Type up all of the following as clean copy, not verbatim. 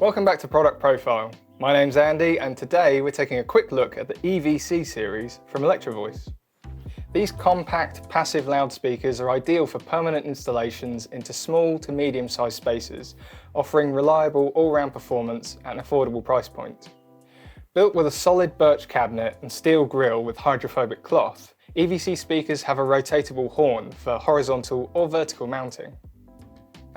Welcome back to Product Profile. My name's Andy, and today we're taking a quick look at the EVC series from Electro-Voice. These compact, passive loudspeakers are ideal for permanent installations into small to medium-sized spaces, offering reliable all-round performance at an affordable price point. Built with a solid birch cabinet and steel grille with hydrophobic cloth, EVC speakers have a rotatable horn for horizontal or vertical mounting.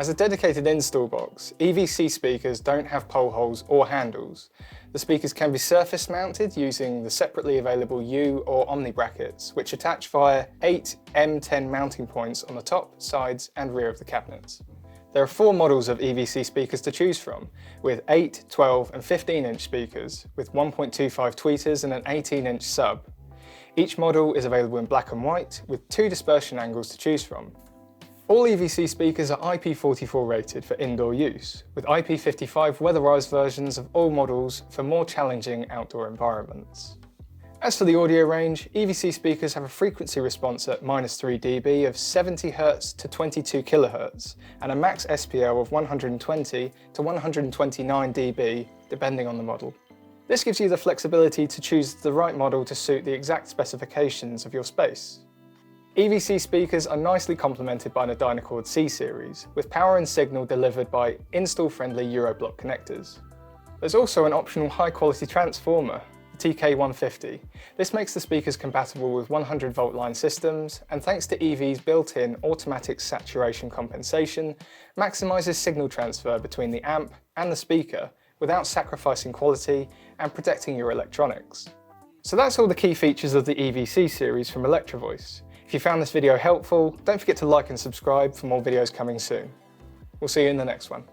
As a dedicated install box, EVC speakers don't have pole holes or handles. The speakers can be surface mounted using the separately available U or Omni brackets, which attach via 8 M10 mounting points on the top, sides and rear of the cabinets. There are 4 models of EVC speakers to choose from, with 8, 12 and 15-inch speakers, with 1.25 tweeters and an 18-inch sub. Each model is available in black and white, with 2 dispersion angles to choose from. All EVC speakers are IP44 rated for indoor use, with IP55 weatherized versions of all models for more challenging outdoor environments. As for the audio range, EVC speakers have a frequency response at -3 dB of 70 Hz to 22 kHz and a max SPL of 120 to 129 dB depending on the model. This gives you the flexibility to choose the right model to suit the exact specifications of your space. EVC speakers are nicely complemented by the Dynacord C series, with power and signal delivered by install-friendly Euroblock connectors. There's also an optional high-quality transformer, the TK150. This makes the speakers compatible with 100-volt line systems, and thanks to EV's built-in automatic saturation compensation, maximises signal transfer between the amp and the speaker without sacrificing quality and protecting your electronics. So that's all the key features of the EVC series from Electro-Voice. If you found this video helpful, don't forget to like and subscribe for more videos coming soon. We'll see you in the next one.